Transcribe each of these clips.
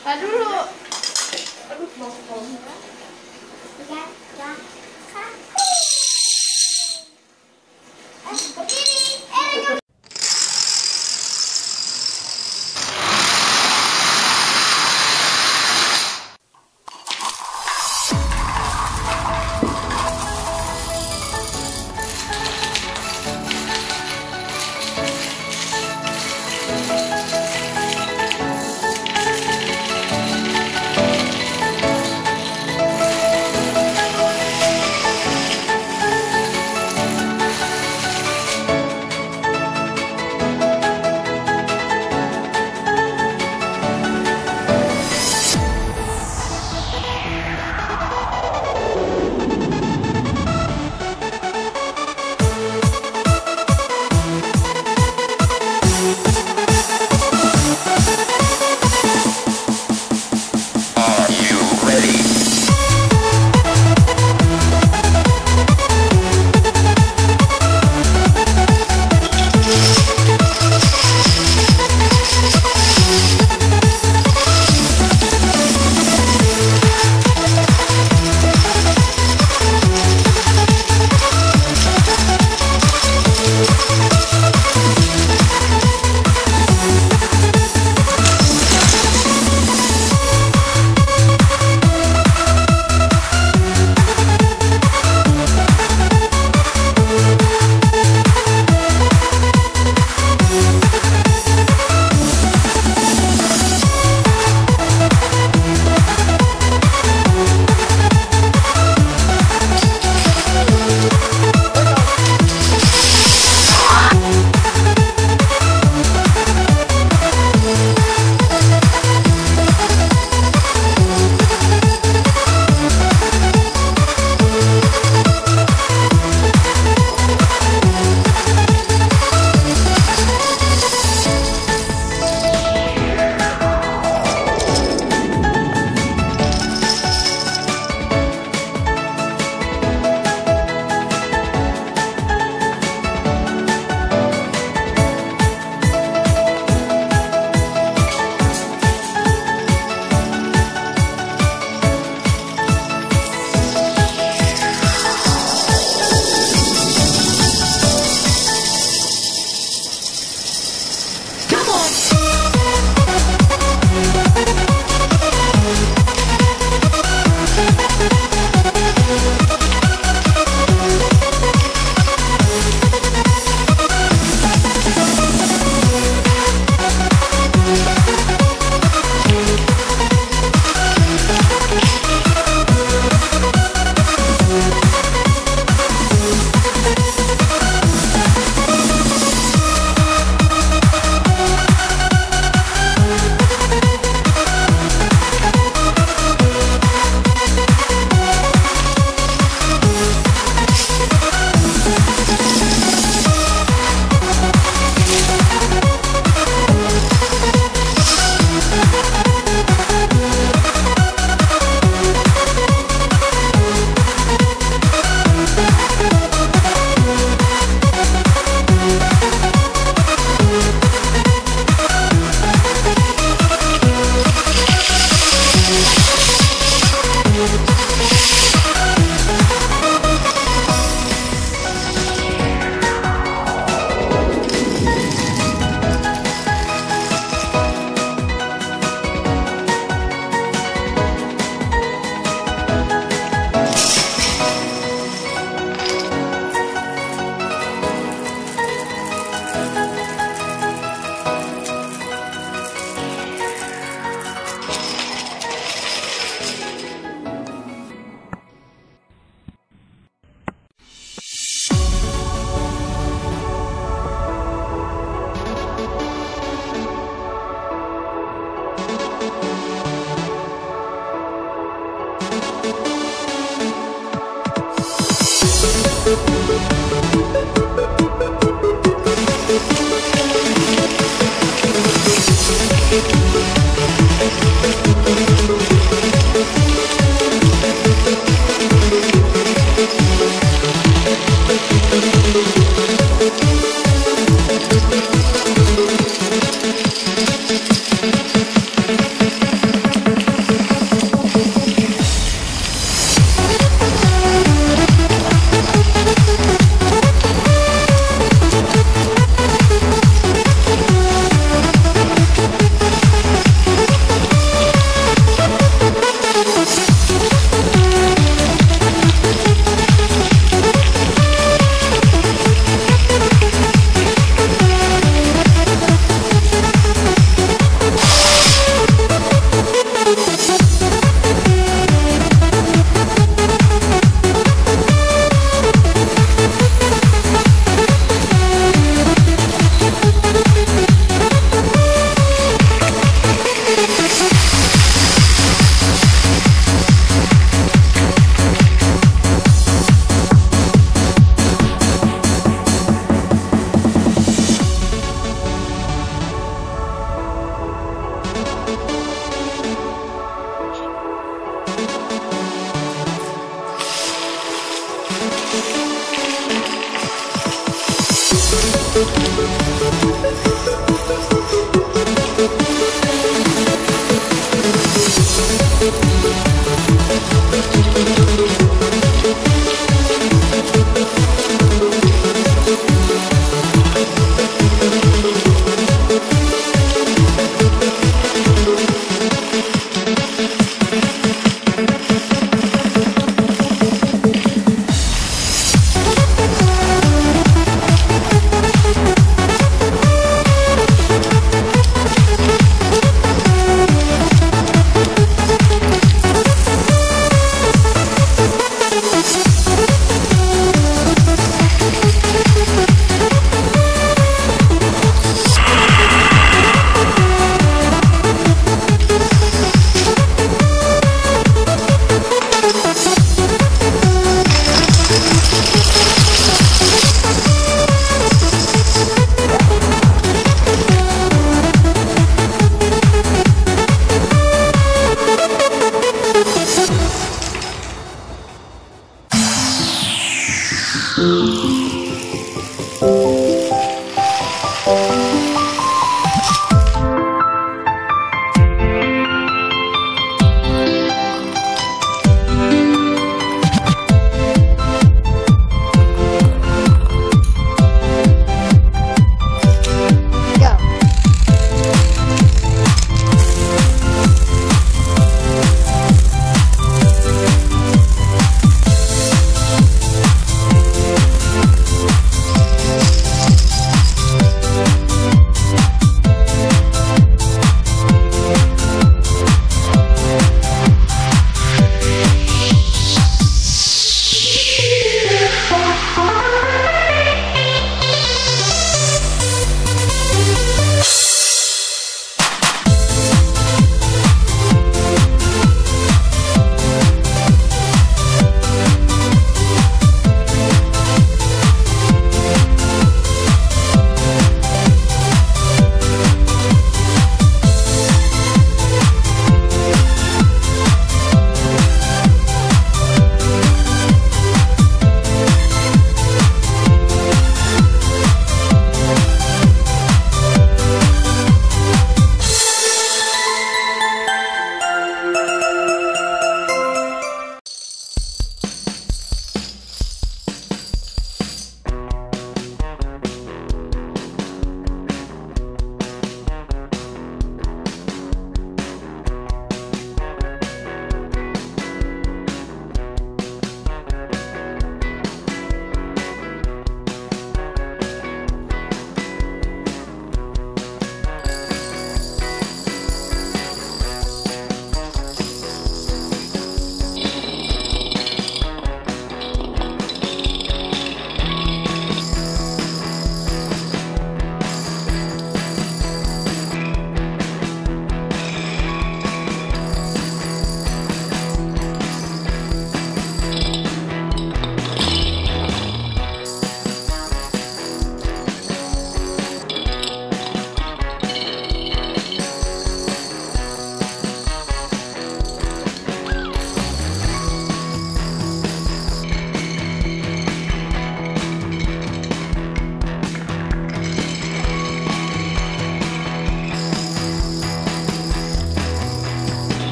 dulu. Aduh, mau kok. Ya, ya. Berdiri.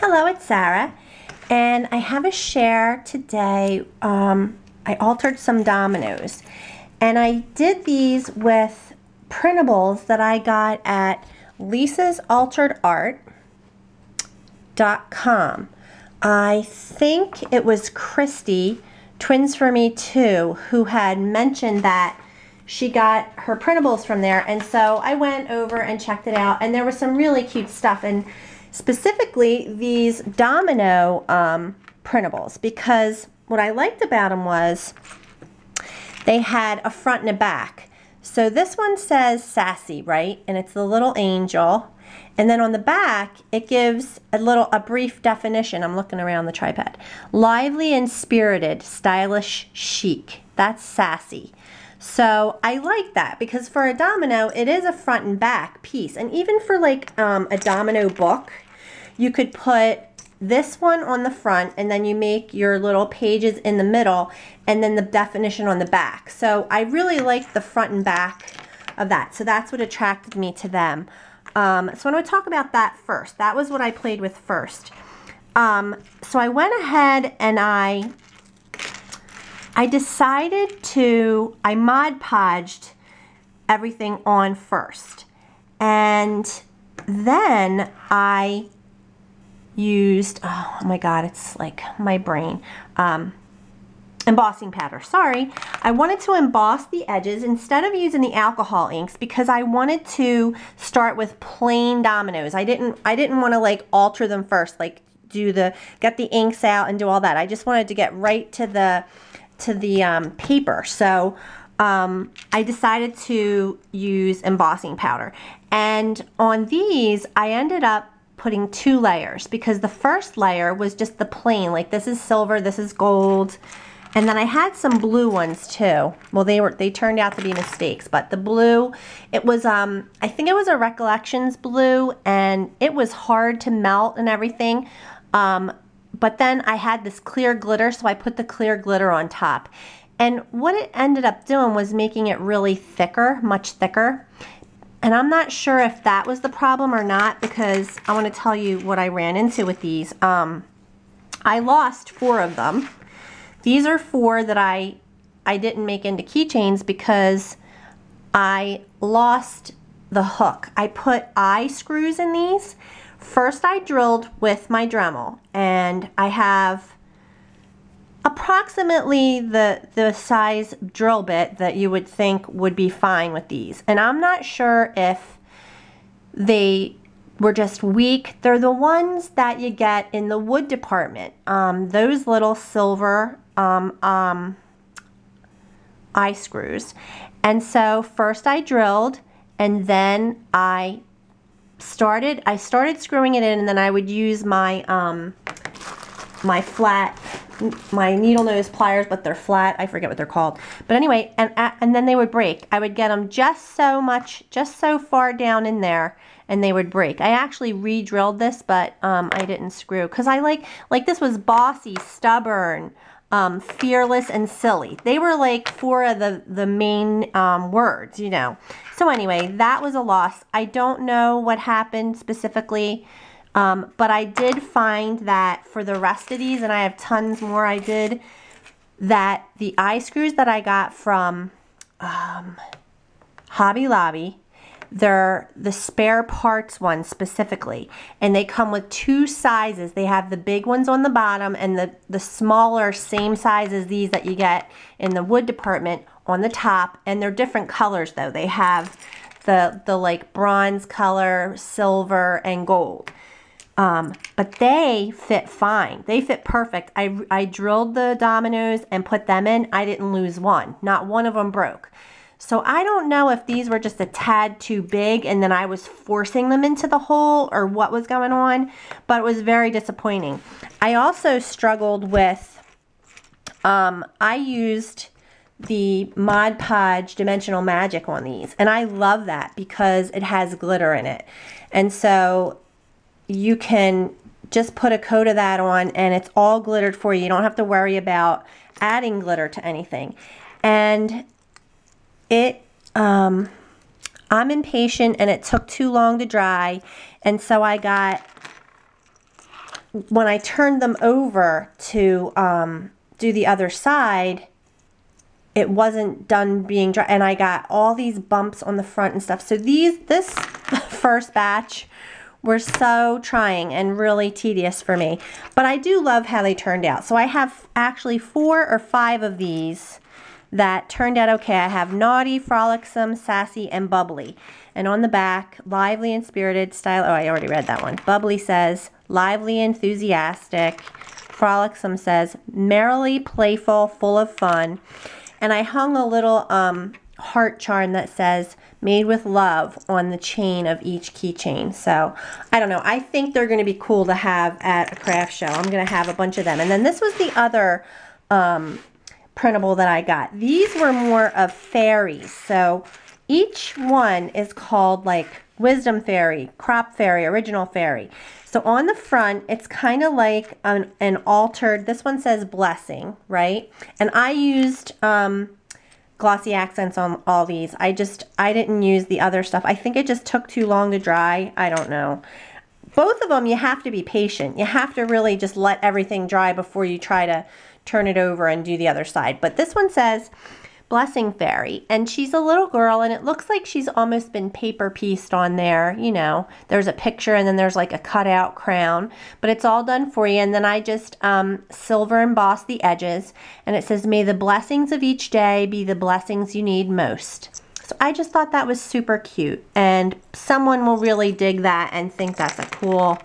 Hello, it's Sarah, and I have a share today. I altered some dominoes, and I did these with printables that I got at lisasalteredart.com. I think it was Christy, Twins for Me Too, who had mentioned that she got her printables from there, and so I went over and checked it out, and there was some really cute stuff, and specifically these domino printables, because what I liked about them was they had a front and a back. So this one says sassy, right? And it's the little angel. And then on the back, it gives a brief definition. I'm looking around the tripod. Lively and spirited, stylish, chic. That's sassy. So I like that because for a domino, it is a front and back piece. And even for like a domino book, you could put this one on the front and then you make your little pages in the middle and then the definition on the back. So I really like the front and back of that. So that's what attracted me to them. So I'm going to talk about that first. That was what I played with first. So I went ahead and I decided I Mod Podged everything on first. And then I used, oh my God, it's like my brain, embossing powder. Sorry. I wanted to emboss the edges instead of using the alcohol inks because I wanted to start with plain dominoes. I didn't want to like alter them first, like get the inks out and do all that. I just wanted to get right to the paper. So I decided to use embossing powder. And on these, I ended up putting 2 layers because the first layer was just the plain, like this is silver, this is gold. And then I had some blue ones too. Well, they turned out to be mistakes, but the blue, it was, I think it was a Recollections blue, and it was hard to melt and everything. But then I had this clear glitter, so I put the clear glitter on top. And what it ended up doing was making it really thicker, much thicker. And I'm not sure if that was the problem or not, because I want to tell you what I ran into with these. I lost 4 of them. These are 4 that I didn't make into keychains because I lost the hook. I put eye screws in these. First I drilled with my Dremel, and I have approximately the size drill bit that you would think would be fine with these. And I'm not sure if they were just weak. They're the ones that you get in the wood department. Those little silver eye screws. And so first I drilled, and then I started screwing it in, and then I would use my my needle nose pliers, but they're flat. I forget what they're called. But anyway, and then they would break. I would get them just so far down in there, and they would break. I actually re-drilled this, but I didn't screw because I like this was bossy, stubborn, fearless, and silly. They were like 4 of the main words, you know. So anyway, that was a loss. I don't know what happened specifically. But I did find that for the rest of these, and I have tons more, I did that the eye screws that I got from Hobby Lobby, they're the spare parts ones specifically, and they come with 2 sizes. They have the big ones on the bottom and the smaller same size as these that you get in the wood department on the top, and they're different colors though. They have the like bronze color, silver, and gold. But they fit fine. They fit perfect. I drilled the dominoes and put them in. I didn't lose one. Not one of them broke. So I don't know if these were just a tad too big and then I was forcing them into the hole or what was going on, but it was very disappointing. I also struggled with, I used the Mod Podge Dimensional Magic on these, and I love that because it has glitter in it. And so you can just put a coat of that on and it's all glittered for you. You don't have to worry about adding glitter to anything. And it, I'm impatient and it took too long to dry. And so I got when I turned them over to do the other side, it wasn't done being dry, and I got all these bumps on the front and stuff. So this first batch were so trying and really tedious for me, but I do love how they turned out. So I have actually 4 or 5 of these that turned out okay. I have naughty, frolicsome, sassy, and bubbly. And on the back, lively and spirited style. Oh, I already read that one. Bubbly says lively, enthusiastic. Frolicsome says merrily, playful, full of fun. And I hung a little heart charm that says made with love on the chain of each keychain. So I don't know, I think they're going to be cool to have at a craft show. I'm going to have a bunch of them. And then this was the other printable that I got. These were more of fairies. So each one is called like Wisdom Fairy, Crop Fairy, Original Fairy. So on the front, it's kind of like an altered, this one says blessing, right? And I used glossy accents on all these. I didn't use the other stuff. I think it just took too long to dry. I don't know. Both of them, you have to be patient. You have to really just let everything dry before you try to turn it over and do the other side. But this one says Blessing Fairy, and she's a little girl, and it looks like she's almost been paper pieced on there. You know, there's a picture and then there's like a cutout crown, but it's all done for you. And then I just silver embossed the edges, and it says, may the blessings of each day be the blessings you need most. So I just thought that was super cute, and someone will really dig that and think that's a cool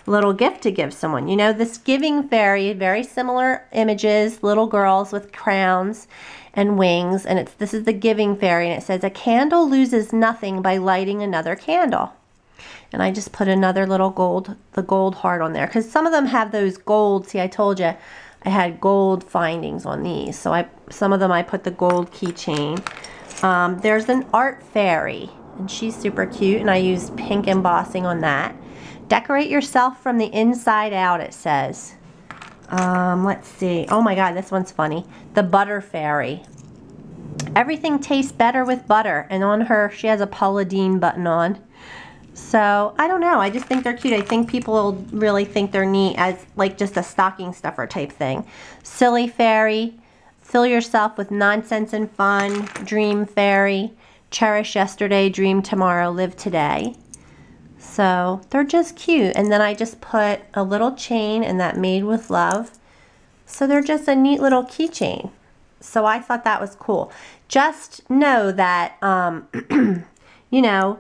little gift to give someone. You know, this Giving Fairy, very similar images, little girls with crowns and wings, and this is the Giving Fairy, and it says a candle loses nothing by lighting another candle. And I just put another little the gold heart on there, because some of them have those gold. See, I told you I had gold findings on these, so some of them I put the gold keychain. There's an Art Fairy, and she's super cute, and I used pink embossing on that. Decorate yourself from the inside out, it says. Let's see. Oh my God, this one's funny. The Butter Fairy. Everything tastes better with butter. And on her, she has a Paula Deen button on. So, I don't know. I just think they're cute. I think people will really think they're neat as like just a stocking stuffer type thing. Silly Fairy. Fill yourself with nonsense and fun. Dream Fairy. Cherish yesterday, dream tomorrow, live today. So they're just cute. And then I just put a little chain and that made with love. So they're just a neat little keychain. So I thought that was cool. Just know that, you know,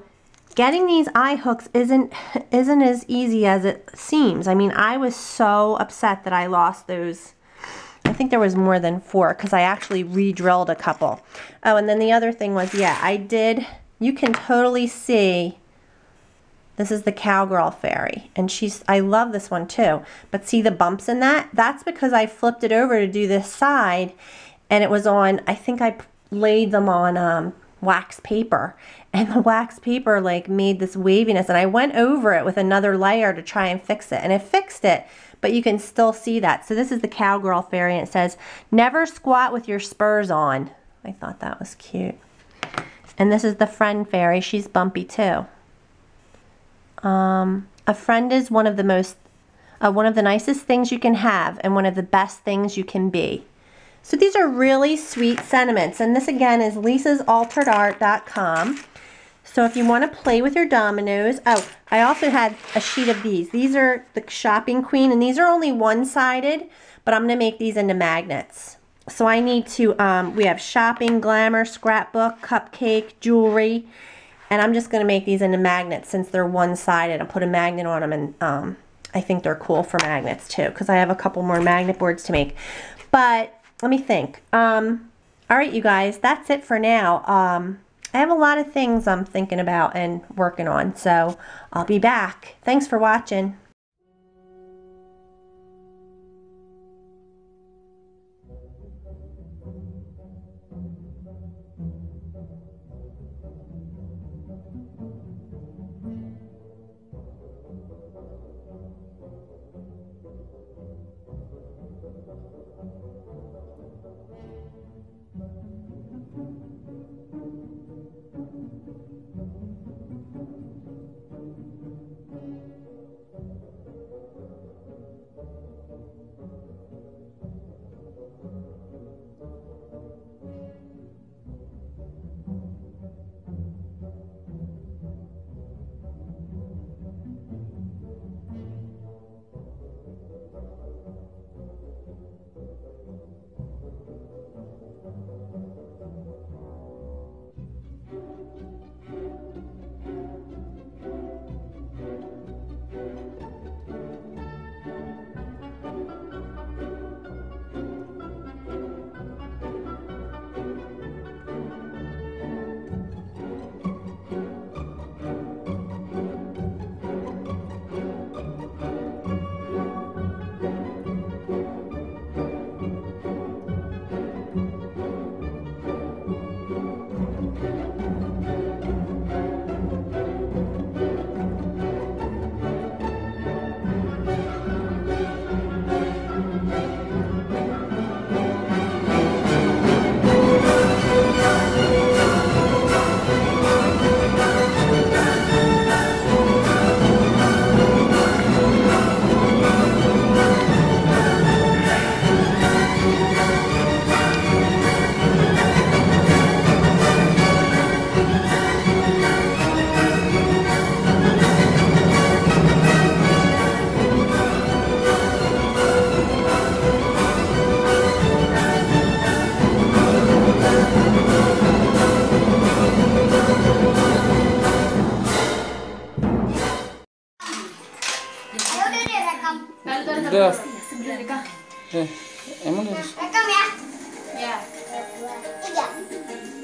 getting these eye hooks isn't as easy as it seems. I mean, I was so upset that I lost those. I think there was more than 4 because I actually re-drilled a couple. Oh, and then the other thing was, yeah, I did, you can totally see. This is the Cowgirl Fairy, and I love this one too. But see the bumps in that? That's because I flipped it over to do this side, and it was on, I think I laid them on wax paper, and the wax paper like made this waviness, and I went over it with another layer to try and fix it, and it fixed it, but you can still see that. So this is the Cowgirl Fairy, and it says, never squat with your spurs on. I thought that was cute. And this is the Friend Fairy. She's bumpy too. A friend is one of the nicest things you can have and one of the best things you can be. So these are really sweet sentiments, and this again is lisasalteredart.com. So if you want to play with your dominoes, oh, I also had a sheet of these. These are the Shopping Queen, and these are only one-sided, but I'm going to make these into magnets. So I need to, we have shopping, glamour, scrapbook, cupcake, jewelry. And I'm just going to make these into magnets since they're one-sided. I'll put a magnet on them, and I think they're cool for magnets too because I have a couple more magnet boards to make. But let me think. All right, you guys, that's it for now. I have a lot of things I'm thinking about and working on, so I'll be back. Thanks for watching. Udah. Emang udah. Rekam ya. Ya. 2, 3.